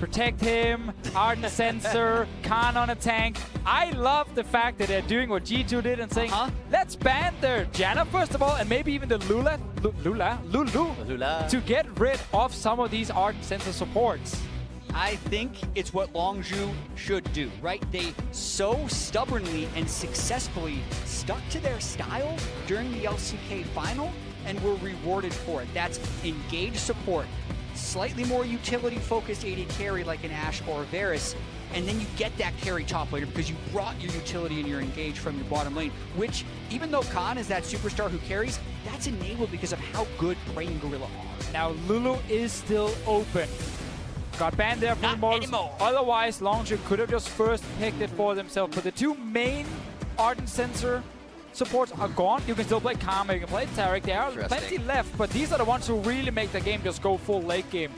protect him, Ardent Sensor, Khan on a tank. I love the fact that they're doing what G2 did and saying, let's ban their Janna first of all, and maybe even the Lulu, to get rid of some of these Ardent Sensor supports. I think it's what Longzhu should do, right? They so stubbornly and successfully stuck to their style during the LCK final and were rewarded for it. That's engaged support, slightly more utility-focused AD carry like an Ashe or a Varus, and then you get that carry top laner because you brought your utility and your engage from your bottom lane, which, even though Khan is that superstar who carries, that's enabled because of how good Praying Gorilla are. Now, Lulu is still open. Got banned there from Immortals. Otherwise, Longzhu could have just first picked it for themselves. But the two main Ardent Sensor supports are gone. You can still play Karma, you can play Taric. There are plenty left, but these are the ones who really make the game just go full late game.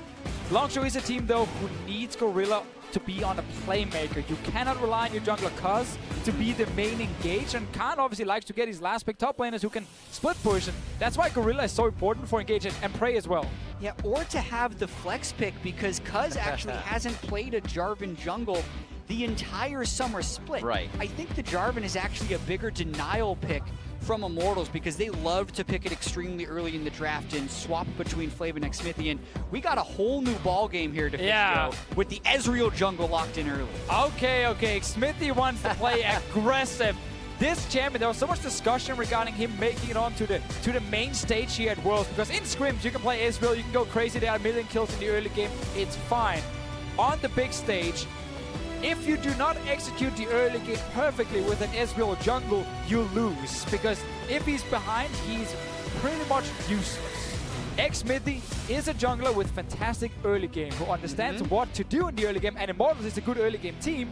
Longzhu is a team, though, who needs Gorilla to be on a playmaker. You cannot rely on your jungler Cuz to be the main engage, and Khan obviously likes to get his last pick top laners who can split push, and that's why Gorilla is so important for engage and Prey as well. Yeah, or to have the flex pick, because Cuz actually hasn't played a Jarvan jungle the entire summer split. Right. I think the Jarvan is actually a bigger denial pick from Immortals because they love to pick it extremely early in the draft and swap between Flav and Xmithie. And we got a whole new ball game here to with the Ezreal jungle locked in early. Okay. Xmithie wants to play aggressive. This champion, there was so much discussion regarding him making it on to the main stage here at Worlds, because in scrims you can play Ezreal, you can go crazy, there are a million kills in the early game, it's fine. On the big stage, if you do not execute the early game perfectly with an Ezreal jungle, you lose, because if he's behind, he's pretty much useless. Xmithie is a jungler with fantastic early game, who understands what to do in the early game, and Immortals is a good early game team.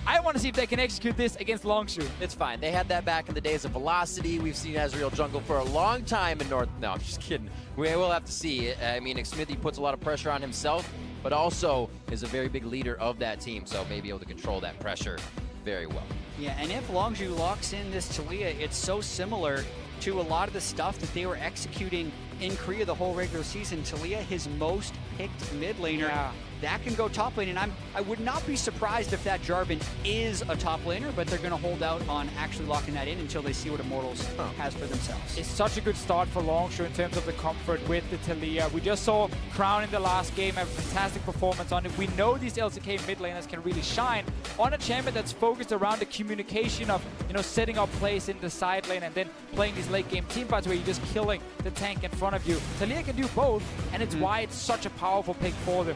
I want to see if they can execute this against Longzhu. It's fine. They had that back in the days of Velocity. We've seen Ezreal jungle for a long time in North. No, I'm just kidding. We will have to see. I mean, Xmithie puts a lot of pressure on himself, but also is a very big leader of that team, so may be able to control that pressure very well. Yeah, and if Longzhu locks in this Taliyah, it's so similar to a lot of the stuff that they were executing in Korea the whole regular season. Taliyah, his most picked mid laner, that can go top lane, and I would not be surprised if that Jarvan is a top laner, but they're going to hold out on actually locking that in until they see what Immortals has for themselves. It's such a good start for Longzhu in terms of the comfort with the Taliyah. We just saw Crown in the last game have a fantastic performance on it. We know these LCK mid laners can really shine on a champion that's focused around the communication of, you know, setting up plays in the side lane and then playing these late game team fights where you're just killing the tank in front of you. Taliyah can do both, and it's why it's such a powerful pick for them.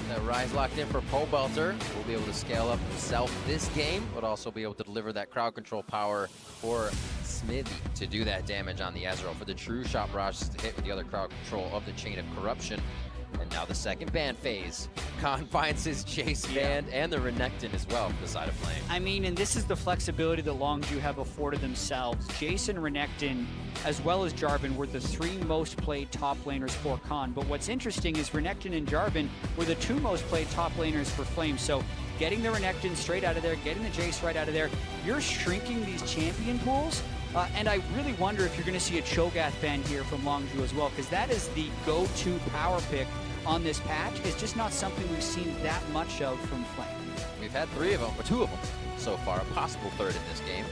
That Rise locked in for Pole Belter. Will be able to scale up himself this game, but also be able to deliver that crowd control power for Xmithie to do that damage on the Ezreal. For the true shot barrage to hit with the other crowd control of the Chain of Corruption. And now the second ban phase. Khan finds his Chase band and the Renekton as well for the side of Flame. I mean, and this is the flexibility that Longzhu have afforded themselves. Jason, Renekton, as well as Jarvan were the three most played top laners for Khan. But what's interesting is Renekton and Jarvan were the two most played top laners for Flame. So getting the Renekton straight out of there, getting the Jace right out of there, you're shrinking these champion pools. And I really wonder if you're going to see a Cho'Gath ban here from Longzhu as well, because that is the go-to power pick on this patch. It's just not something we've seen that much of from Flame. We've had three of them, or two of them so far, a possible third in this game.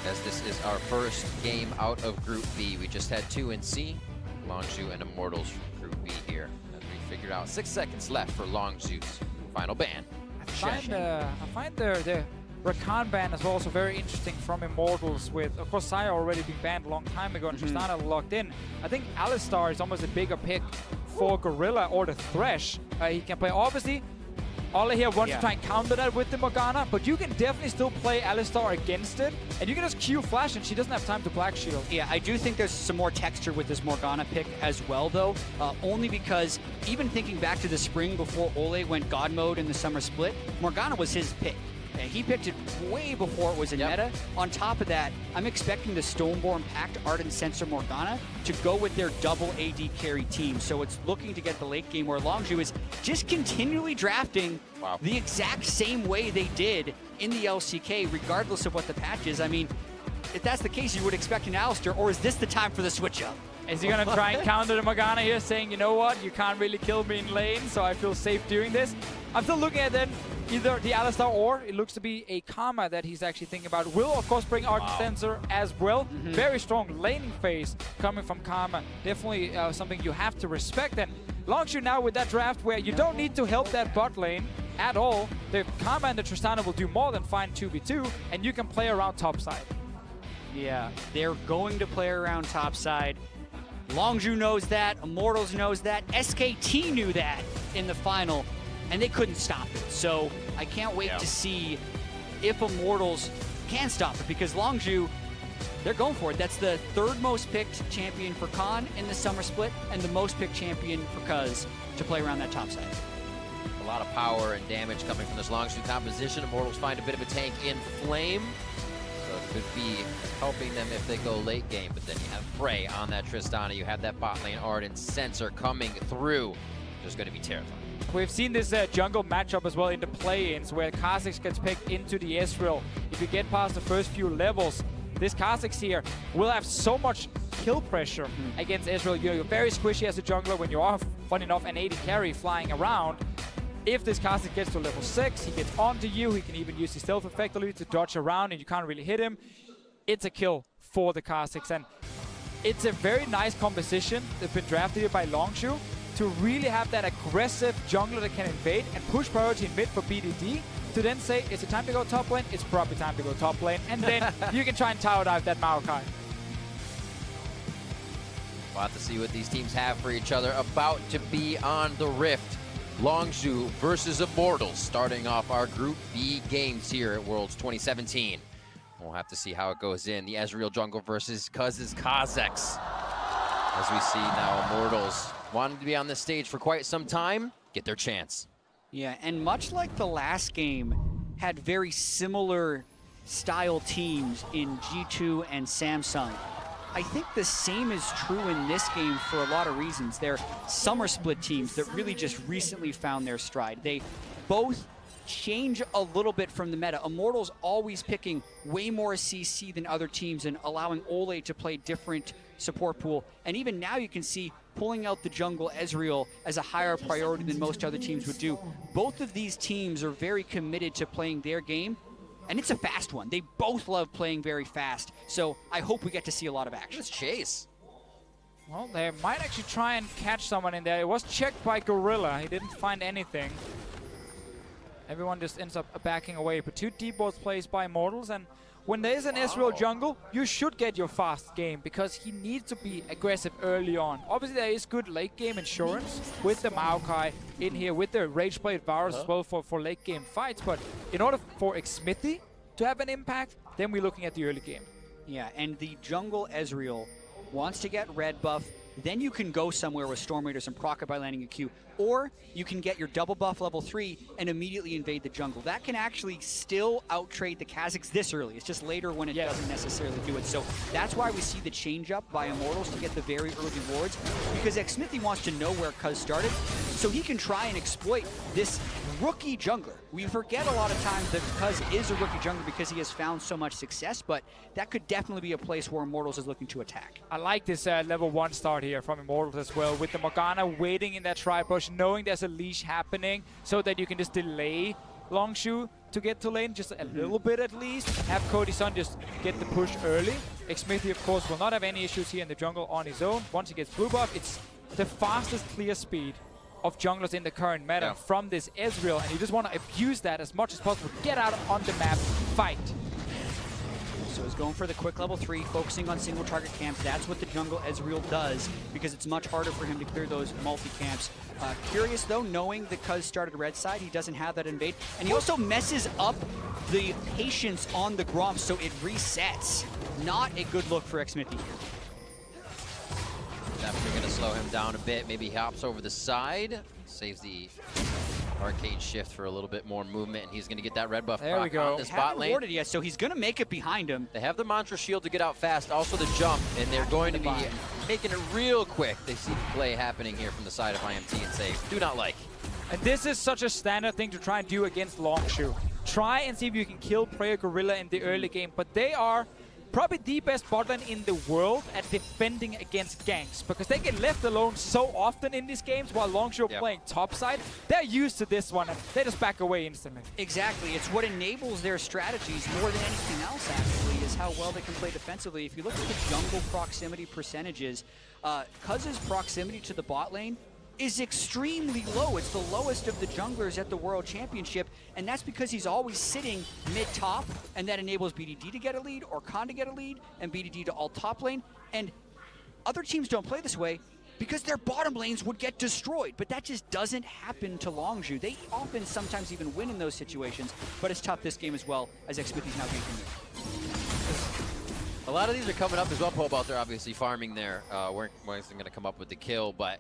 As this is our first game out of Group B. We just had two in C, Longzhu and Immortals from Group B here. As we figured out 6 seconds left for Longzhu's final ban. I find the Rakan ban is also very interesting from Immortals with, of course, Saya already been banned a long time ago and Tristana locked in. I think Alistar is almost a bigger pick for Gorilla or the Thresh. He can play, obviously, Ole here wants to try and counter that with the Morgana, but you can definitely still play Alistar against it, and you can just Q flash and she doesn't have time to Black Shield. Yeah, I do think there's some more texture with this Morgana pick as well, though, only because even thinking back to the spring before Ole went God mode in the summer split, Morgana was his pick. And he picked it way before it was in meta. On top of that, I'm expecting the Stoneborn Pact Ardent Sensor Morgana to go with their double AD carry team. So it's looking to get the late game where Longzhu is just continually drafting the exact same way they did in the LCK, regardless of what the patch is. I mean, if that's the case, you would expect an Alistar, or is this the time for the switch up? Is he going to try and counter the Morgana here, saying, you know what, you can't really kill me in lane, so I feel safe doing this? I'm still looking at then either the Alistar or it looks to be a Karma that he's actually thinking about. Will, of course, bring Arc Sensor as well. Very strong laning phase coming from Karma. Definitely something you have to respect. And Longshu now with that draft where you don't need to help that bot lane at all. The Karma and the Tristana will do more than fine 2v2, and you can play around topside. Yeah, they're going to play around topside. Longzhu knows that, Immortals knows that, SKT knew that in the final, and they couldn't stop it. So I can't wait to see if Immortals can stop it, because Longzhu, they're going for it. That's the third most picked champion for Khan in the summer split, and the most picked champion for Cuz to play around that topside. A lot of power and damage coming from this Longzhu composition. Immortals find a bit of a tank in Flame. So it could be helping them if they go late game. But then you have Frey on that Tristana. You have that bot lane Arden Sensor coming through. Just going to be terrifying. We've seen this jungle matchup as well in the play-ins where Kha'Zix gets picked into the Ezreal. If you get past the first few levels, this Kha'Zix here will have so much kill pressure against Ezreal. You're very squishy as a jungler when you are, funny enough, an 80 carry flying around. If this Kha'Zix gets to level 6, he gets onto you. He can even use his stealth effectively to dodge around and you can't really hit him. It's a kill for the Kha'Zix, and it's a very nice composition that's been drafted here by Longzhu to really have that aggressive jungler that can invade and push priority in mid for BDD to then say, is it time to go top lane? It's probably time to go top lane. And then you can try and tower dive that Maokai. We'll have to see what these teams have for each other. About to be on the Rift. Longzhu versus Immortals, starting off our Group B games here at Worlds 2017. We'll have to see how it goes in. The Ezreal jungle versus Cuz's Kha'Zix. As we see now, Immortals wanted to be on this stage for quite some time, get their chance. Yeah, and much like the last game, had very similar style teams in G2 and Samsung. I think the same is true in this game for a lot of reasons. They're summer split teams that really just recently found their stride. They both change a little bit from the meta. Immortals always picking way more CC than other teams and allowing Ole to play different support pool. And even now you can see pulling out the jungle Ezreal as a higher priority than most other teams would do. Both of these teams are very committed to playing their game. And it's a fast one. They both love playing very fast. So I hope we get to see a lot of action. Let's chase. Well, they might actually try and catch someone in there. It was checked by Gorilla. He didn't find anything. Everyone just ends up backing away. But 2 deep boards plays by Immortals. And when there is an Ezreal jungle, you should get your fast game because he needs to be aggressive early on. Obviously, there is good late game insurance with the Maokai in here, with the Rage Blade Varus as well for late game fights. But in order for Xmithie to have an impact, then we're looking at the early game. Yeah, and the jungle Ezreal wants to get red buff. Then you can go somewhere with Storm Raiders and proc it by landing a Q. Or you can get your double buff level 3 and immediately invade the jungle. That can actually still out-trade the Kha'Zix this early. It's just later when it doesn't necessarily do it. So that's why we see the change-up by Immortals to get the very early wards, because Xmithie wants to know where Cuz started, so he can try and exploit this rookie jungler. We forget a lot of times that Cuz is a rookie jungler because he has found so much success, but that could definitely be a place where Immortals is looking to attack. I like this level 1 start here from Immortals as well, with the Morgana waiting in that tri-bush, knowing there's a leash happening so that you can just delay Longzhu to get to lane just a little bit at least. Have Cody Sun just get the push early. Xmithie, of course, will not have any issues here in the jungle on his own. Once he gets blue buff, it's the fastest clear speed of junglers in the current meta from this Ezreal, and you just want to abuse that as much as possible. Get out on the map, fight. So he's going for the quick level 3, focusing on single target camps. That's what the jungle Ezreal does, because it's much harder for him to clear those multi-camps. Curious though, knowing that Cuz started red side, he doesn't have that invade. And he also messes up the patience on the Gromp, so it resets. Not a good look for Xmithie. Definitely going to slow him down a bit. Maybe he hops over the side, saves the arcade shift for a little bit more movement, and he's going to get that red buff there we go. on this bot lane. Warded yet, so he's going to make it behind him. They have the Mantra Shield to get out fast, also the jump, and they're going to be making it real quick. They see the play happening here from the side of IMT and say, do not like. And this is such a standard thing to try and do against Longzhu. Try and see if you can kill Prayer Gorilla in the early game, but they are probably the best bot lane in the world at defending against ganks, because they get left alone so often in these games while Longzhu playing topside. They're used to this one, and they just back away instantly. Exactly. It's what enables their strategies more than anything else, actually, is how well they can play defensively. If you look at the jungle proximity percentages, Cuz's proximity to the bot lane is extremely low. It's the lowest of the junglers at the World Championship, and that's because he's always sitting mid-top, and that enables BDD to get a lead, or Khan to get a lead, and BDD to ult top lane. And other teams don't play this way because their bottom lanes would get destroyed, but that just doesn't happen to Longzhu. They often sometimes even win in those situations, but it's tough this game as well, as Xmithy's now ganking mid. A lot of these are coming up as well. Pobalter obviously farming there. Weren't going to come up with the kill, but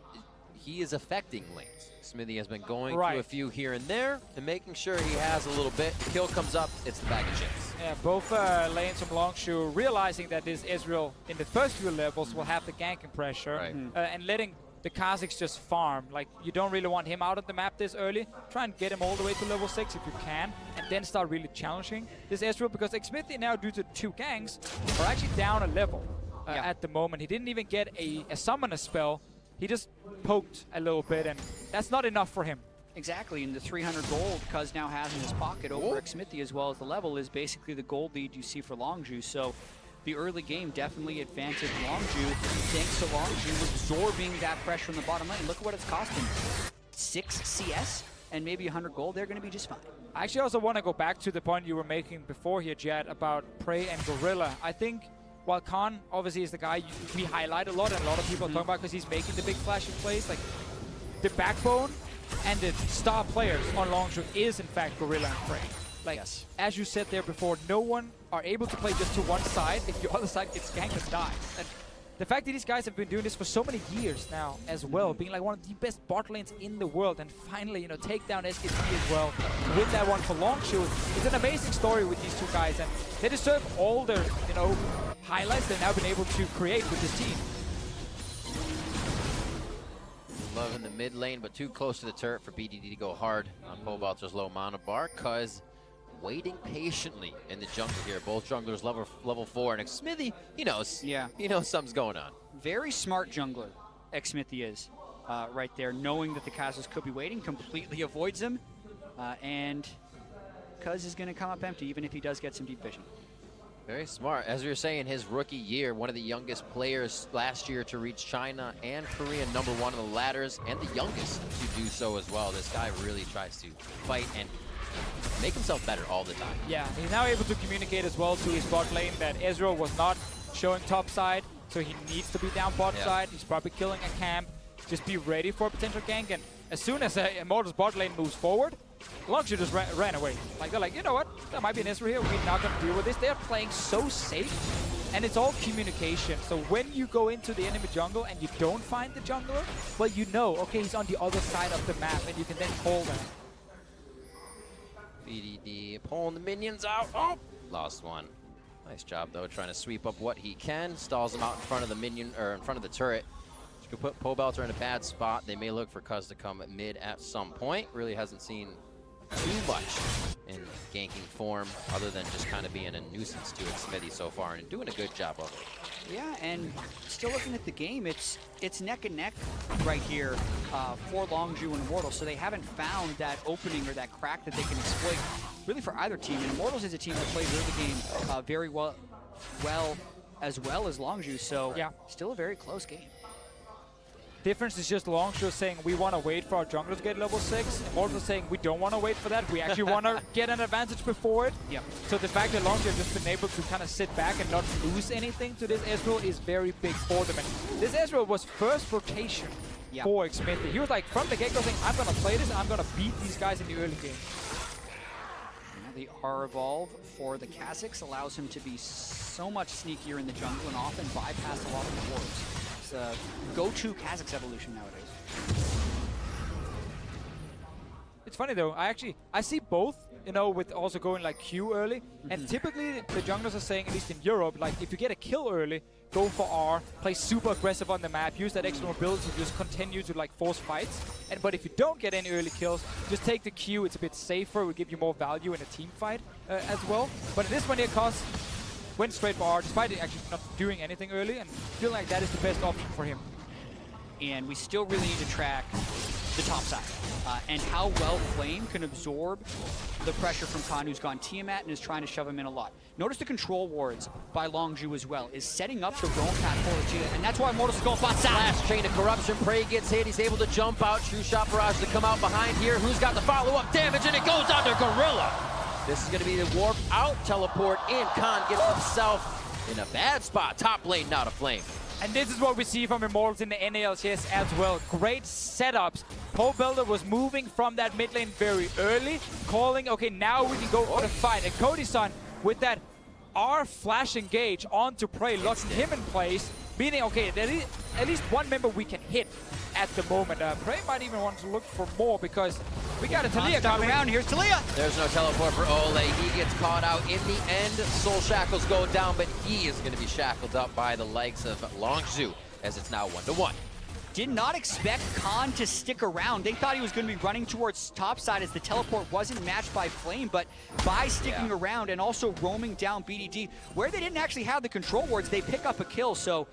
he is affecting lanes. Smithy has been going to a few here and there and making sure he has a little bit. The kill comes up, it's the bag of chips. Yeah, both lanes from Longzhu realizing that this Israel in the first few levels will have the ganking pressure and letting the Kazakhs just farm. Like, you don't really want him out of the map this early. Try and get him all the way to level 6 if you can, and then start really challenging this Israel, because Xmithy now, due to 2 ganks, are actually down a level at the moment. He didn't even get a summoner spell. He just poked a little bit, and that's not enough for him. Exactly, and the 300 gold Cuz now has in his pocket over Xmithy, as well as the level, is basically the gold lead you see for Longzhu. So the early game definitely advantaged Longzhu, thanks to Longzhu absorbing that pressure on the bottom lane. Look at what it's costing. 6 CS and maybe 100 gold, they're going to be just fine. I actually also want to go back to the point you were making before here, Jad, about Prey and Gorilla. I think while Khan obviously is the guy we highlight a lot, and a lot of people are talking about because he's making the big flashy plays, like the backbone and the star players on Longzhu is in fact Gorilla and Prey. Like, as you said there before, no one are able to play just to one side. If the other side gets ganked, it dies. And the fact that these guys have been doing this for so many years now as well, being like one of the best bot lanes in the world, and finally, you know, take down SKT as well, win that one for Longzhu, it's an amazing story with these two guys, and they deserve all their, you know, highlights they've now been able to create with this team. Love in the mid lane, but too close to the turret for BDD to go hard on Pobalter's low mana bar. Cuz waiting patiently in the jungle here. Both junglers level 4, and Xmithy, he knows. Yeah. He knows something's going on. Very smart jungler, Xmithy is right there, knowing that the Kazakhs could be waiting, completely avoids him, and Cuz is going to come up empty, even if he does get some deep vision. Very smart. As we were saying, his rookie year, one of the youngest players last year to reach China and Korea #1 on the ladders, and the youngest to do so as well. This guy really tries to fight and make himself better all the time. Yeah, he's now able to communicate as well to his bot lane that Ezreal was not showing top side, so he needs to be down bot side. He's probably killing a camp. Just be ready for a potential gank, and as soon as Immortal's bot lane moves forward, Longzhu just ran away. Like, they're like, you know what? There might be an Ezreal here. We're not going to deal with this. They're playing so safe, and it's all communication. So when you go into the enemy jungle and you don't find the jungler, well, you know, okay, he's on the other side of the map, and you can then call them. BDD pulling the minions out. Oh, lost one. Nice job, though, trying to sweep up what he can. Stalls him out in front of the minion, or in front of the turret. Which could put Pobalter in a bad spot. They may look for Cuz to come mid at some point. Really hasn't seen too much in ganking form, other than just kind of being a nuisance to Xmithy so far, and doing a good job of it. Yeah, and still looking at the game, it's neck and neck right here for Longzhu and Immortals, so they haven't found that opening or that crack that they can exploit really for either team. And Immortals is a team that plays the game very well as Longzhu, so still a very close game. Difference is just Longzhu saying we want to wait for our jungler to get level 6. Immortal saying we don't want to wait for that. We actually want to get an advantage before it. So the fact that Longzhu has just been able to kind of sit back and not lose anything to this Ezreal is very big for them. And this Ezreal was first rotation for Xmithy. He was like from the get-go saying, I'm going to play this, I'm going to beat these guys in the early game. The R evolve for the Kazakhs allows him to be so much sneakier in the jungle and often bypass a lot of the wards. It's a go-to Kazakhs evolution nowadays. It's funny though, I see both, you know, with also going like Q early, and typically the junglers are saying, at least in Europe, like if you get a kill early, go for R, play super aggressive on the map, use that extra mobility to just continue to like force fights. But if you don't get any early kills, just take the Q, it's a bit safer, it will give you more value in a team fight as well. But in this one here, Cuz, went straight for R, despite it actually not doing anything early, and feeling like that is the best option for him. And we still really need to track the top side and how well Flame can absorb the pressure from Khan, who's gone Tiamat and is trying to shove him in a lot. Notice the control wards by Longzhu as well is setting up the roam path for Vegeta, and that's why Immortals is going bot side. Last chain of corruption. Prey gets hit. He's able to jump out. True Shot Barrage to come out behind here. Who's got the follow-up damage? And it goes under Gorilla. This is going to be the warp out, teleport in. Khan gets himself in a bad spot. Top lane, not a Flame. And this is what we see from Immortals in the NALCS as well. Great setups. Pobelter was moving from that mid lane very early, calling, okay, now we can go for the fight. And Cody-san, with that R flash engage onto Prey, locking him in place, meaning, okay, there is at least one member we can hit at the moment. Prey might even want to look for more because we got a Taliyah coming around. Here's Taliyah. There's no teleport for Ole. He gets caught out in the end. Soul Shackles go down, but he is going to be shackled up by the likes of Longzhu as it's now 1-1. Did not expect Khan to stick around. They thought he was going to be running towards topside as the teleport wasn't matched by Flame, but by sticking around and also roaming down BDD, where they didn't actually have the control wards, they pick up a kill. So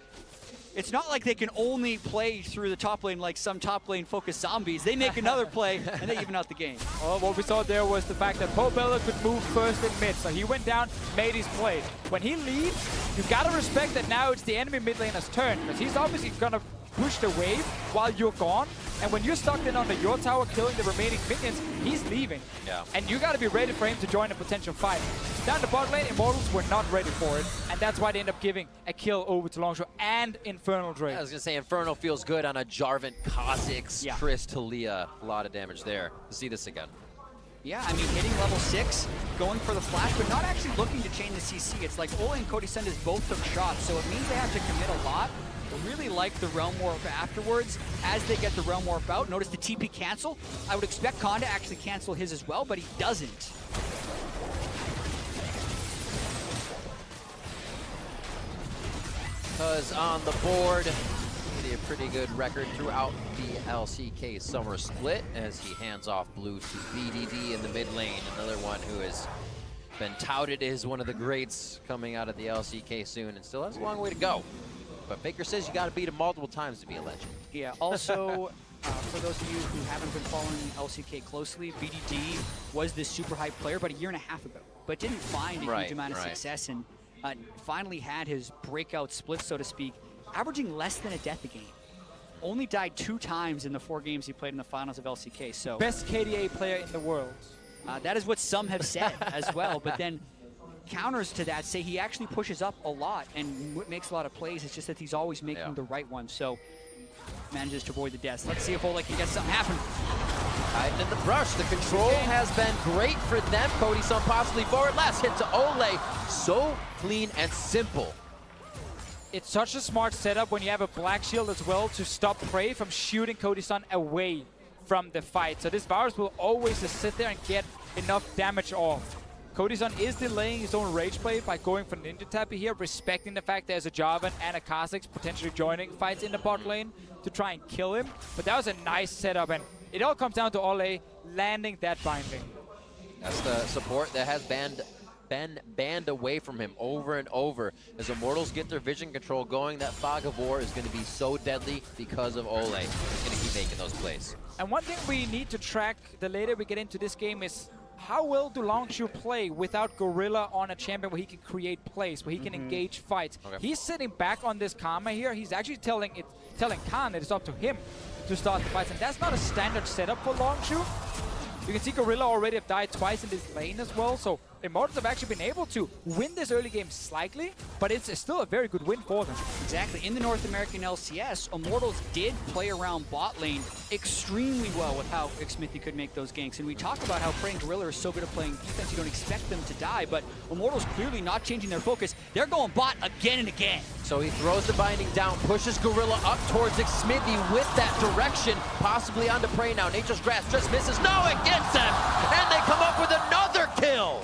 it's not like they can only play through the top lane like some top lane focused zombies. They make another play and they even out the game. Well, what we saw there was the fact that Pobelter could move first in mid, so he went down, made his play. When he leaves, you gotta respect that now it's the enemy mid laner's turn, because he's obviously gonna push the wave while you're gone, and when you're stuck in under your tower killing the remaining minions, he's leaving. Yeah. And you gotta be ready for him to join a potential fight. Down the bot lane, Immortals were not ready for it, and that's why they end up giving a kill over to Longzhu and Infernal Drake. I was going to say, Infernal feels good on a Jarvan, Kha'Zix, Chris, Taliyah. A lot of damage there. To see this again. Yeah, I mean, hitting level 6, going for the flash, but not actually looking to chain the CC. It's like Ole and Cody Sendas both took shots, so it means they have to commit a lot. I really like the Realm Warp afterwards. As they get the Realm Warp out, notice the TP cancel. I would expect Khan to actually cancel his as well, but he doesn't. Because on the board, a pretty good record throughout the LCK summer split as he hands off blue to BDD in the mid lane. Another one who has been touted as one of the greats coming out of the LCK soon and still has a long way to go. But Faker says you got to beat him multiple times to be a legend. Yeah, also, for those of you who haven't been following LCK closely, BDD was this super hype player about a year and a half ago, but didn't find a huge amount of success and finally had his breakout split, so to speak, averaging less than a death a game. Only died 2 times in the 4 games he played in the finals of LCK, so... Best KDA player in the world. That is what some have said as well, but then counters to that say he actually pushes up a lot and makes a lot of plays. It's just that he's always making the right one, so manages to avoid the deaths. Let's see if Ole can get something happen. Hiding in the brush. The control has been great for them. Cody-san possibly forward. Last hit to Ole. So clean and simple. It's such a smart setup when you have a Black Shield as well to stop Prey from shooting Cody-san away from the fight. So this virus will always just sit there and get enough damage off. Cody-san is delaying his own rage play by going for Ninja Tappy here, respecting the fact there's a Jarvan and a Kha'Zix potentially joining fights in the bot lane to try and kill him. But that was a nice setup, and it all comes down to Ole landing that binding. That's the support that has been banned away from him over and over. As Immortals get their vision control going, that Fog of War is going to be so deadly because of Ole. He's going to keep making those plays. And one thing we need to track the later we get into this game is how well do Longzhu play without Gorilla on a champion where he can create plays, where he can engage fights. He's sitting back on this Karma here. He's actually telling Khan that it's up to him to start the fights. And that's not a standard setup for Longzhu. You can see Gorilla already have died twice in this lane as well, so Immortals have actually been able to win this early game slightly, but it's still a very good win for them. Exactly. In the North American LCS, Immortals did play around bot lane extremely well with how Xmithie could make those ganks. And we talk about how Prey and Gorilla are so good at playing defense, you don't expect them to die, but Immortals clearly not changing their focus. They're going bot again and again. So he throws the binding down, pushes Gorilla up towards Xmithie with that direction, possibly onto Prey now. Nature's Grasp just misses. No, it gets him! And they come up with another kill!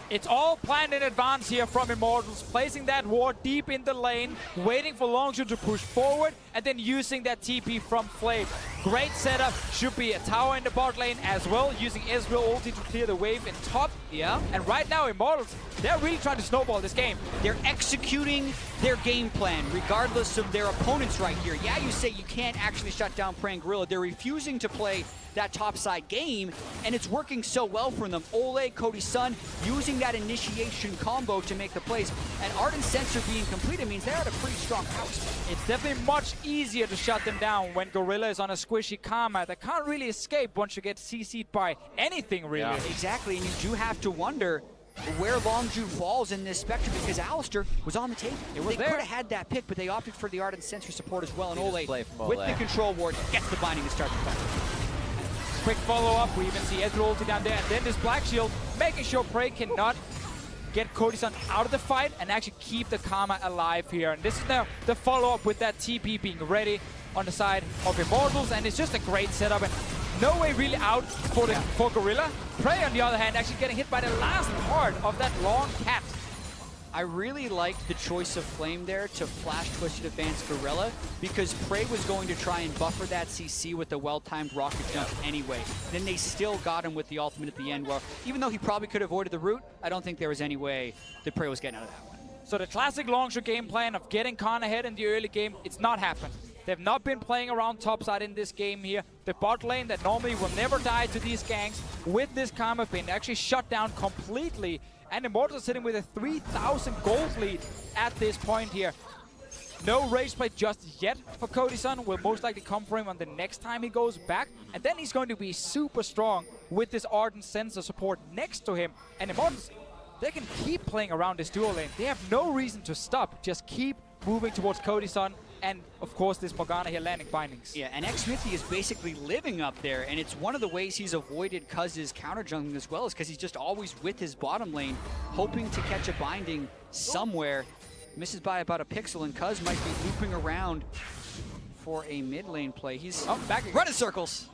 It's all planned in advance here from Immortals, placing that ward deep in the lane, waiting for Longzhu to push forward, and then using that TP from Flame. Great setup. Should be a tower in the bot lane as well, using Ezreal ulti to clear the wave in top. Yeah. And right now, Immortals, they're really trying to snowball this game. They're executing their game plan, regardless of their opponents right here. Yeah, you say you can't actually shut down Praying Gorilla. They're refusing to play that topside game, and it's working so well for them. Ole, Cody Sun, using that initiation combo to make the plays, and Ardent Sensor being completed means they're at a pretty strong house. It's definitely much easier to shut them down when Gorilla is on a squishy Karma that can't really escape once you get CC'd by anything, really. Yeah. Exactly, and you do have to wonder where Longju falls in this spectrum, because Alistair was on the table. They could have had that pick, but they opted for the Ardent Sensor support as well, and Ole, with the control ward, gets the binding to start the fight. Quick follow-up, we even see Ezreal ulti down there, and then this Black Shield making sure Prey cannot get Cody Sun out of the fight and actually keep the Karma alive here. And this is now the follow-up with that TP being ready on the side of Immortals, and it's just a great setup, and no way really out for Gorilla. Prey, on the other hand, actually getting hit by the last part of that long cat. I really liked the choice of Flame there to flash Twisted Advance Gorilla, because Prey was going to try and buffer that CC with a well-timed rocket jump anyway. Then they still got him with the ultimate at the end, where even though he probably could have avoided the root, I don't think there was any way that Prey was getting out of that one. So the classic Longshot game plan of getting Khan ahead in the early game, it's not happened. They've not been playing around topside in this game here. The bot lane that normally will never die to these ganks, with this Karma pin, actually shut down completely. And Immortals sitting with a 3,000 gold lead at this point here. No rage play just yet for Cody Sun. Will most likely come for him on the next time he goes back. And then he's going to be super strong with this Ardent Sensor support next to him. And Immortals, they can keep playing around this dual lane. They have no reason to stop. Just keep moving towards Cody Sun. And, of course, this Morgana here landing bindings. Yeah, and Xmithy is basically living up there, and it's one of the ways he's avoided Cuz's counter jungling as well, is because he's just always with his bottom lane, hoping to catch a binding somewhere. Misses by about a pixel, and Cuz might be looping around for a mid lane play. He's back running circles.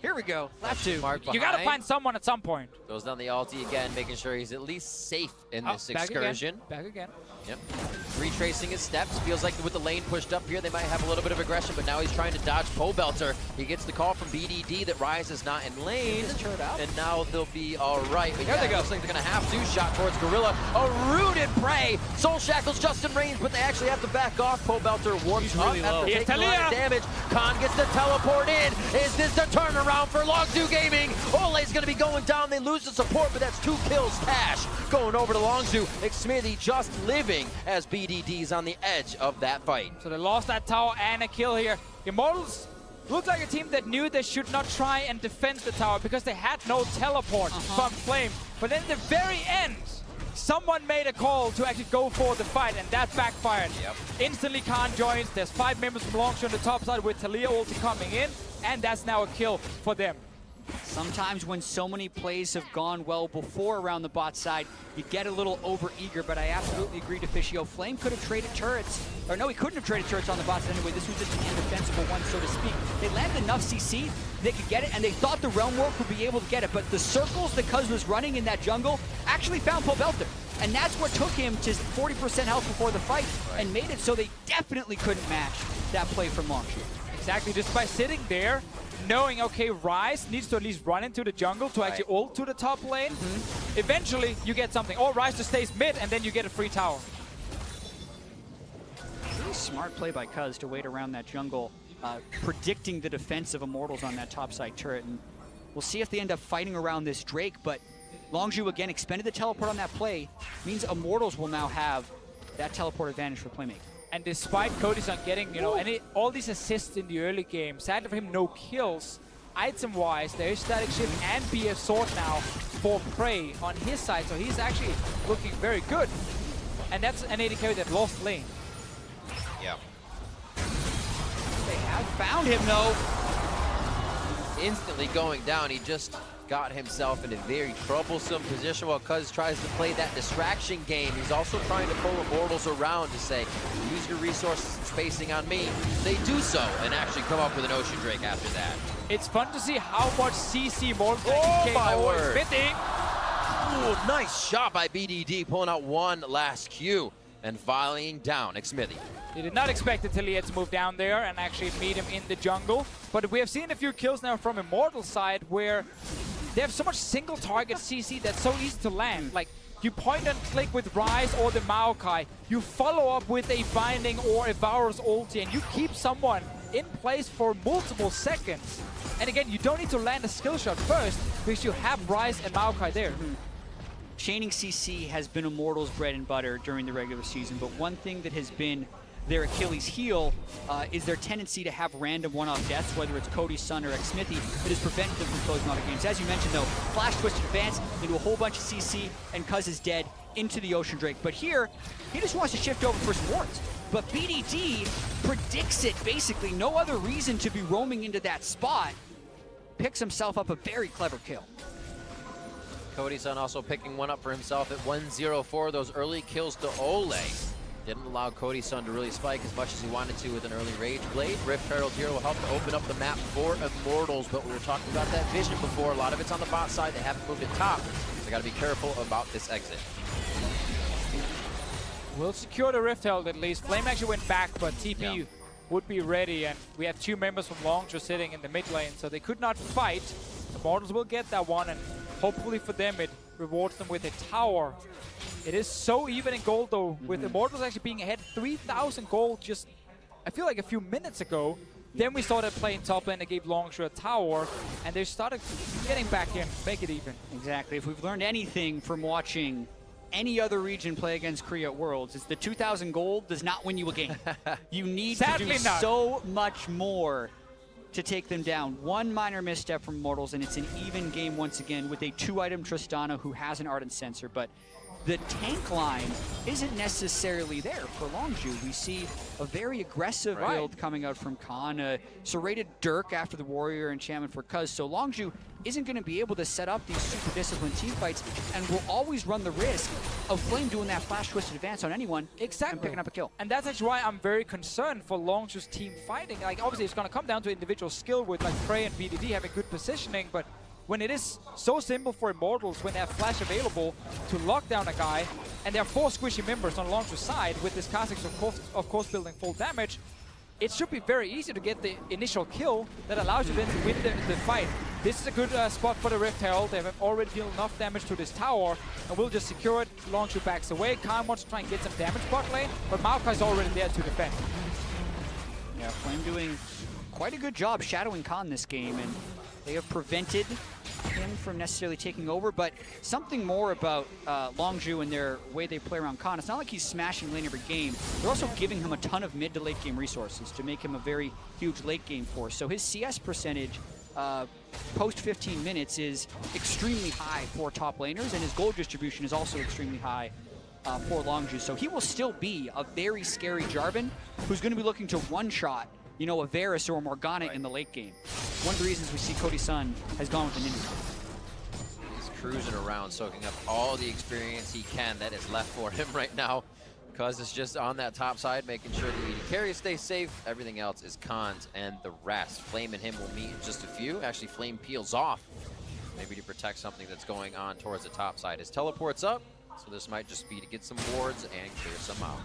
Here we go. Left two. You got to find someone at some point. Goes down the ulti again, making sure he's at least safe in this excursion. Back again. Yep. Retracing his steps. Feels like with the lane pushed up here, they might have a little bit of aggression, but now he's trying to dodge Pole Belter. He gets the call from BDD that Ryze is not in lane. And now they'll be all right. But there they go. Looks like they're going to have to. Shot towards Gorilla. A rooted Prey. Soul Shackle's just in range, but they actually have to back off. Pole Belter warms up after taking a lot of damage. Khan gets the teleport in. Is this the turnaround for Longzhu Gaming? Ole's going to be going down. They lose the support, but that's 2 kills. Tash going over to Longzhu. Xmithy just living as BDD's on the edge of that fight. So they lost that tower and a kill here. Immortals looked like a team that knew they should not try and defend the tower because they had no teleport from Flame. But then at the very end, someone made a call to actually go for the fight, and that backfired. Instantly Khan joins. There's 5 members from Longshot on the top side with Talia ulti coming in, and that's now a kill for them. Sometimes when so many plays have gone well before around the bot side, you get a little over-eager, but I absolutely agree to Fishio. Flame could have traded turrets, or no, he couldn't have traded turrets on the bot side anyway. This was just an indefensible one, so to speak. They landed enough CC, they could get it, and they thought the Realm Warp would be able to get it, but the circles that Cuz was running in that jungle actually found Pole Belter. And that's what took him to 40% health before the fight, and made it so they definitely couldn't match that play from Longshot. Exactly, just by sitting there, knowing, okay, Ryze needs to at least run into the jungle to actually ult to the top lane. Eventually, you get something. Or Ryze just stays mid, and then you get a free tower. Really smart play by Cuz to wait around that jungle, predicting the defense of Immortals on that topside turret. And we'll see if they end up fighting around this Drake, but Longzhu again expended the teleport on that play, means Immortals will now have that teleport advantage for playmaking. And despite Cody Sun getting, you know, all these assists in the early game, sadly for him, no kills. Item-wise, there is Static Shift and BF Sword now for Prey on his side, so he's actually looking very good. And that's an AD carry that lost lane. Yeah. They have found him, though. Instantly going down. He just got himself in a very troublesome position while Cuz tries to play that distraction game. He's also trying to pull Immortals around to say, use your resource spacing on me. They do so and actually come up with an Ocean Drake after that. It's fun to see how much CC Immortals Oh my word! Ooh, nice shot by BDD, pulling out one last Q. and volleying down Xmithy. He did not expect Atelier to move down there and actually meet him in the jungle. But we have seen a few kills now from Immortal's side where they have so much single target CC that's so easy to land. Like, you point and click with Rise or the Maokai, you follow up with a Binding or a Varus ulti, and you keep someone in place for multiple seconds. And again, you don't need to land a skill shot first because you have Rise and Maokai there. Chaining CC has been Immortal's bread and butter during the regular season, but one thing that has been their Achilles heel is their tendency to have random one-off deaths, whether it's Cody's son or Xmithy, that has prevented them from closing out games. As you mentioned, though, flash twisted advance into a whole bunch of CC, and Cuz is dead into the Ocean Drake. But here, he just wants to shift over for some wards. But BDD predicts it, basically. No other reason to be roaming into that spot. Picks himself up a very clever kill. Cody's son also picking one up for himself at 1-0-4. Those early kills to Ole didn't allow Cody's son to really spike as much as he wanted to with an early Rage Blade. Rift Herald here will help to open up the map for Immortals, but we were talking about that vision before. A lot of it's on the bot side. They haven't moved it top. They got to be careful about this exit. We'll secure the Rift Herald at least. Flame actually went back, but TP would be ready, and we have two members from Longshore sitting in the mid lane, so they could not fight. Immortals will get that one, and hopefully for them it rewards them with a tower. It is so even in gold though, with Immortals actually being ahead 3,000 gold just, I feel like a few minutes ago. Then we started playing top lane, they gave Longshore a tower, and they started getting back in, make it even. Exactly. If we've learned anything from watching any other region play against Korea at Worlds, it's the 2,000 gold does not win you a game. You need to do so much more to take them down. One minor misstep from Immortals, and it's an even game once again with a 2-item Tristana who has an Ardent Sensor, but the tank line isn't necessarily there for Longju. We see a very aggressive build coming out from Khan, serrated Dirk after the Warrior enchantment for Cuz, so Longju isn't going to be able to set up these super disciplined team fights and will always run the risk of Flame doing that flash twisted advance on anyone and picking up a kill. And that's actually why I'm very concerned for Longju's team fighting. Like, obviously it's going to come down to individual skill with like Prey and BDD having good positioning, but when it is so simple for Immortals, when they have flash available to lock down a guy, and there are 4 squishy members on Longju's side with this Kha'Zix of course building full damage, it should be very easy to get the initial kill that allows you then to win the fight. This is a good spot for the Rift Herald. They have already dealt enough damage to this tower, and we'll just secure it. Longju backs away. Khan wants to try and get some damage bot lane, but Maokai's already there to defend. Yeah, Flame doing quite a good job shadowing Khan this game, and they have prevented him from necessarily taking over, but something more about Longju and their way they play around Khan. It's not like he's smashing lane every game. They're also giving him a ton of mid to late game resources to make him a very huge late game force. So his CS percentage post 15 minutes is extremely high for top laners, and his gold distribution is also extremely high for Longju. So he will still be a very scary Jarvan who's going to be looking to one-shot, you know, a Varus or a Morgana in the late game. One of the reasons we see Cody's son has gone with the Ninja. He's cruising around, soaking up all the experience he can that is left for him right now. Cuz is just on that top side, making sure the AD carry stays safe. Everything else is Khan's and the rest. Flame and him will meet in just a few. Actually, Flame peels off, maybe to protect something that's going on towards the top side. His teleport's up, so this might just be to get some wards and clear some out.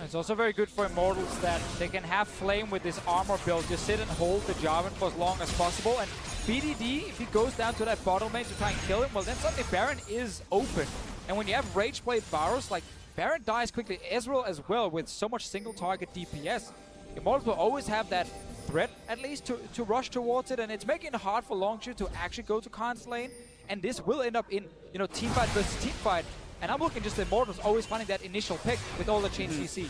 It's also very good for Immortals that they can have Flame with this armor build, just sit and hold the Jarvan for as long as possible. And BDD, if he goes down to that bottom lane to try and kill him, well then suddenly Baron is open. And when you have Rage Blade Varus, like, Baron dies quickly. Ezreal as well with so much single target DPS. Immortals will always have that threat at least to rush towards it, and it's making it hard for Longju to actually go to Khan's lane. And this will end up in, you know, team fight versus team fight. And I'm looking just at Immortals always finding that initial pick with all the chain CC.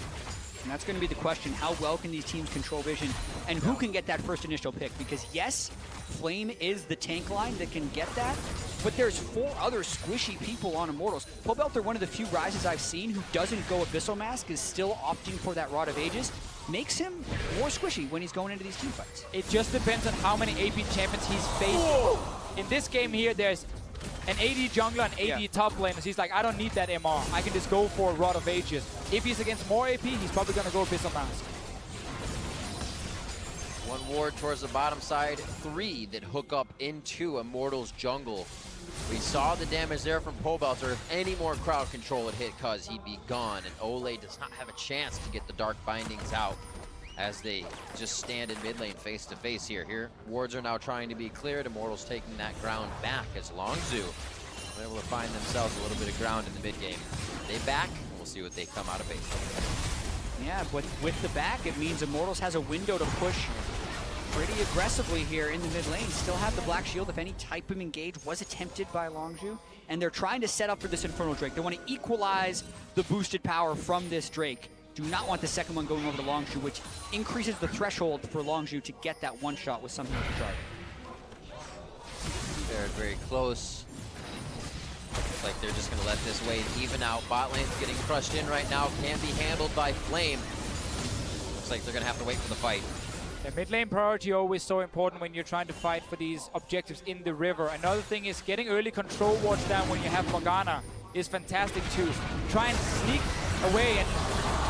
And that's going to be the question. How well can these teams control vision? And who can get that first initial pick? Because yes, Flame is the tank line that can get that, but there's 4 other squishy people on Immortals. Pobelter, one of the few Rises I've seen who doesn't go Abyssal Mask, is still opting for that Rod of Ages. Makes him more squishy when he's going into these team fights. It just depends on how many AP champions he's faced. Whoa. In this game here, there's an AD jungler and AD top laners. He's like, I don't need that MR. I can just go for a Rod of Ages. If he's against more AP, he's probably going to go Abyssal Mask. 1 ward towards the bottom side, 3 that hook up into Immortals jungle. We saw the damage there from Pobelter. If any more crowd control had hit, cuz he'd be gone. And Ole does not have a chance to get the Dark Bindings out as they just stand in mid lane face to face here. Wards are now trying to be cleared. Immortals taking that ground back as Longzhu are able to find themselves a little bit of ground in the mid game. They back, and we'll see what they come out of base. Yeah, but with the back, it means Immortals has a window to push pretty aggressively here in the mid lane. Still have the Black Shield if any type of engage was attempted by Longzhu. And they're trying to set up for this Infernal Drake. They want to equalize the boosted power from this Drake. Do not want the second one going over to Longzhu, which increases the threshold for Longzhu to get that one shot with something like the Jarvan. They're very close. Looks like they're just going to let this wave even out. Bot lane's getting crushed in right now. Can be handled by Flame. Looks like they're going to have to wait for the fight. The mid lane priority always so important when you're trying to fight for these objectives in the river. Another thing is getting early control wards down when you have Morgana is fantastic too. Try and sneak away and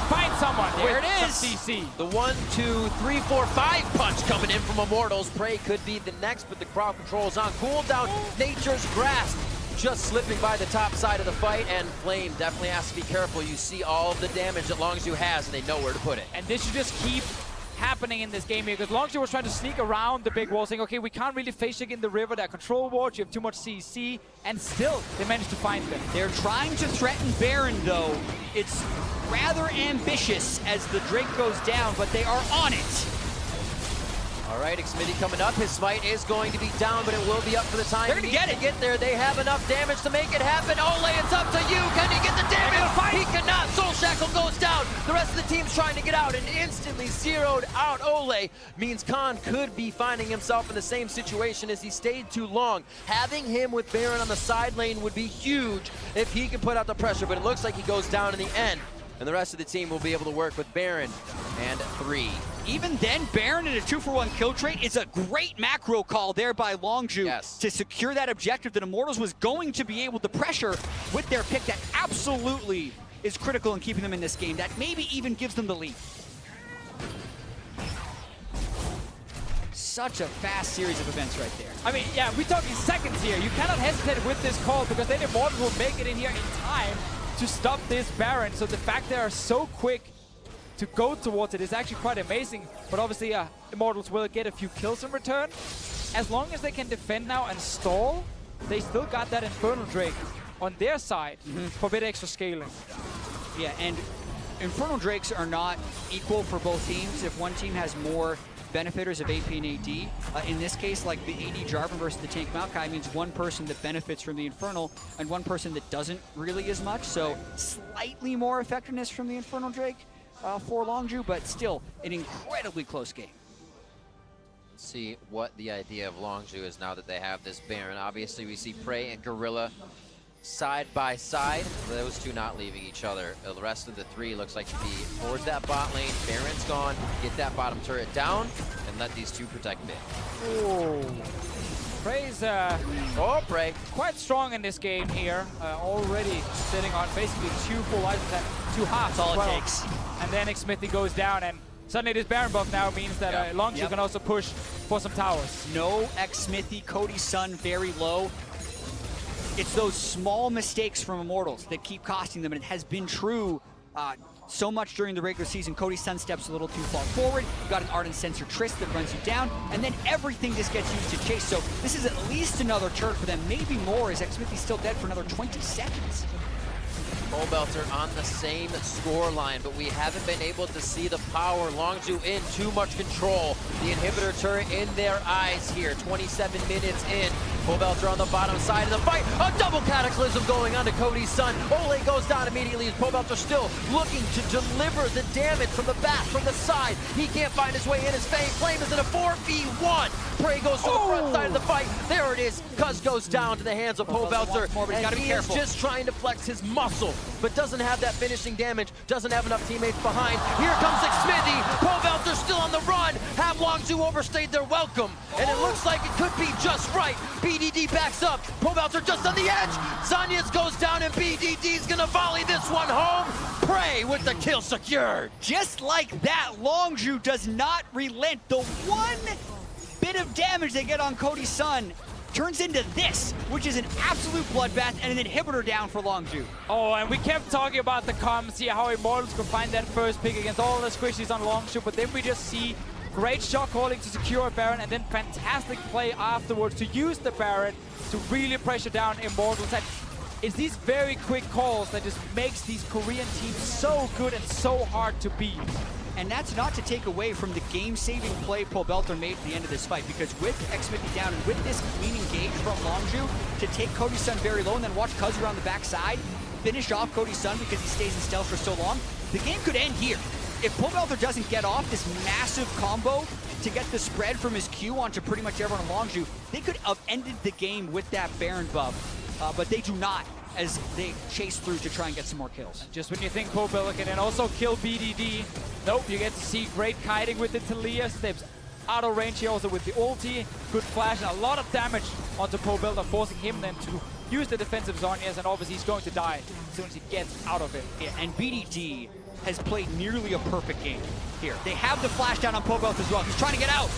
find someone. There it is. CC. The 1, 2, 3, 4, 5 punch coming in from Immortals. Prey could be the next, but the crowd control is on. Cooldown, Nature's Grasp just slipping by the top side of the fight, and Flame definitely has to be careful. You see all of the damage that Longzhu has, and they know where to put it. And this should just keep happening in this game here, because Longzhu was trying to sneak around the big wall, saying, okay, we can't really face check in the river, that control ward, you have too much CC, and still they managed to find them. They're trying to threaten Baron, though. It's rather ambitious as the Drake goes down, but they are on it. All right, Xmity coming up. His smite is going to be down, but it will be up for the time. They're gonna get it. Get there. They have enough damage to make it happen. Ole, it's up to you. Can he get the damage? He cannot. Soul Shackle goes down. The rest of the team's trying to get out, and instantly zeroed out Ole means Khan could be finding himself in the same situation as he stayed too long. Having him with Baron on the side lane would be huge if he can put out the pressure, but it looks like he goes down in the end. And the rest of the team will be able to work with Baron and 3. Even then, Baron in a 2-for-1 kill trait is a great macro call there by Longzhu to secure that objective that Immortals was going to be able to pressure with their pick. That absolutely is critical in keeping them in this game. That maybe even gives them the lead. Such a fast series of events right there. I mean, yeah, we're talking seconds here. You cannot hesitate with this call, because then Immortals will make it in here in time to stop this Baron. So the fact they are so quick to go towards it is actually quite amazing. But obviously, Immortals will get a few kills in return. As long as they can defend now and stall, they still got that Infernal Drake on their side for a bit extra scaling. Yeah, and Infernal Drakes are not equal for both teams. If one team has more benefiters of AP and AD. In this case, like the AD Jarvan versus the tank Maokai means one person that benefits from the Infernal and one person that doesn't really as much. So slightly more effectiveness from the Infernal Drake for Longzhu, but still an incredibly close game. Let's see what the idea of Longzhu is now that they have this Baron. Obviously, we see Prey and Gorilla side by side, those two not leaving each other. The rest of the 3 looks like to be towards that bot lane. Baron's gone. Get that bottom turret down and let these 2 protect mid. Oh, Prey's Prey quite strong in this game here. Already sitting on basically 2 full items at 2 halves. That's all it takes. And then Xmity goes down, and suddenly this Baron buff now means that Longzhu can also push for some towers. No Xmity, Cody's Sun very low. It's those small mistakes from Immortals that keep costing them, and it has been true so much during the regular season. Cody's Sun steps a little too far forward. You've got an Ardent Sensor Trist that runs you down, and then everything just gets used to chase. So this is at least another turret for them, maybe more, as Xmithy's still dead for another 20 seconds. Pobelter on the same score line, but we haven't been able to see the power. Longzhu in, too much control. The inhibitor turret in their eyes here. 27 minutes in. Pobelter on the bottom side of the fight. A double cataclysm going on to Cody's Sun. Ole goes down immediately as Pobelter still looking to deliver the damage from the back, from the side. He can't find his way in. His Flame is in a 4v1. Prey goes to the front side of the fight. There it is. Cuz goes down to the hands of Pobelter. And he is just trying to flex his muscle, but doesn't have that finishing damage, doesn't have enough teammates behind. Here comes Xmity. Pobelter still on the run. Have Longzhu overstayed their welcome, and it looks like it could be just right. BDD backs up. Pobelter just on the edge. Zanyas goes down, and BDD's gonna volley this one home. Prey with the kill secured. Just like that, Longzhu does not relent. The one bit of damage they get on Cody's Sun turns into this, which is an absolute bloodbath and an inhibitor down for Longju. Oh, and we kept talking about the comms here, how Immortals could find that first pick against all the squishies on Longju, but then we just see great shot calling to secure a Baron, and then fantastic play afterwards to use the Baron to really pressure down Immortals. And it's these very quick calls that just makes these Korean teams so good and so hard to beat. And that's not to take away from the game-saving play Pobelter made at the end of this fight, because with Xmithy down and with this clean engage from Longju to take Cody Sun very low and then watch Kazu around the backside, finish off Cody Sun because he stays in stealth for so long, the game could end here. If Pobelter doesn't get off this massive combo to get the spread from his Q onto pretty much everyone on Longju, they could have ended the game with that Baron buff, but they do not, as they chase through to try and get some more kills. Just when you think Pobelter can then also kill BDD, nope, you get to see great kiting with the Talia, steps out of range here also with the ulti, good flash, and a lot of damage onto Pobelter, forcing him then to use the defensive Zhonya's, and obviously he's going to die as soon as he gets out of it. Yeah, and BDD has played nearly a perfect game here. They have the flash down on Pobelter as well. He's trying to get out.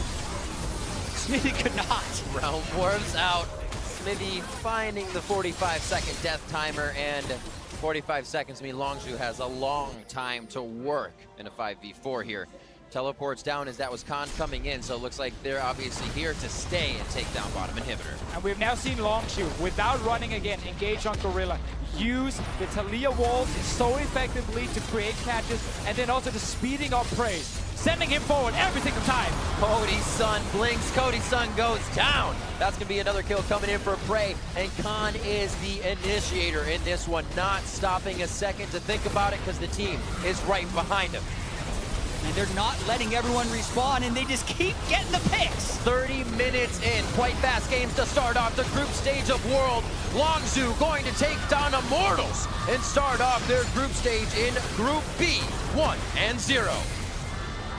Smithy could not. Round warms out. Smithy finding the 45-second death timer, and 45 seconds mean Longju has a long time to work in a 5v4 here. Teleports down as that was Khan coming in, so it looks like they're obviously here to stay and take down bottom inhibitor. And we've now seen Longju, without running again, engage on Gorilla, use the Talia walls so effectively to create catches, and then also just speeding up Praise, sending him forward every single time. Cody Sun blinks, Cody Sun goes down. That's gonna be another kill coming in for Prey, and Khan is the initiator in this one, not stopping a second to think about it because the team is right behind him. And they're not letting everyone respawn, and they just keep getting the picks. 30 minutes in, quite fast games to start off the group stage of World. Longzu going to take down Immortals and start off their group stage in Group B, 1-0.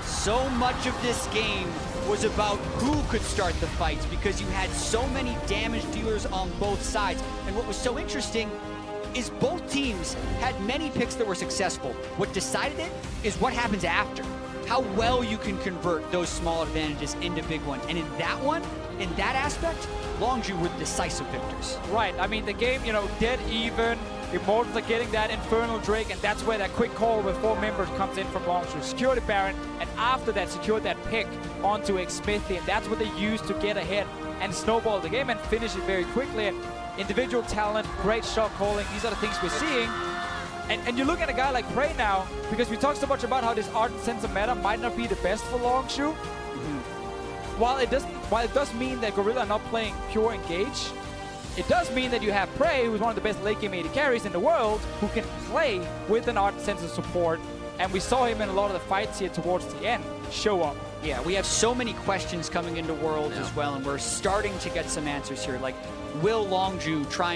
So much of this game was about who could start the fights, because you had so many damage dealers on both sides. And what was so interesting is both teams had many picks that were successful. What decided it is what happens after. How well you can convert those small advantages into big ones. And in that one, in that aspect, Longju were the decisive victors. Right, I mean, the game, you know, dead even. Immortals are getting that Infernal Drake, and that's where that quick call with 4 members comes in from Longju. Secure the Baron, and after that, secure that pick onto Xmithy, and that's what they use to get ahead and snowball the game and finish it very quickly. And individual talent, great shot calling, these are the things we're seeing. And you look at a guy like Prey now, because we talk so much about how this Ardent Sense of Meta might not be the best for Longju. While it does mean that Gorilla are not playing pure engage, it does mean that you have Prey, who's one of the best late game AD carries in the world, who can play with an Ardent Sense of support. And we saw him in a lot of the fights here towards the end show up. Yeah, we have so many questions coming into Worlds as well, and we're starting to get some answers here. Like, will Longju try and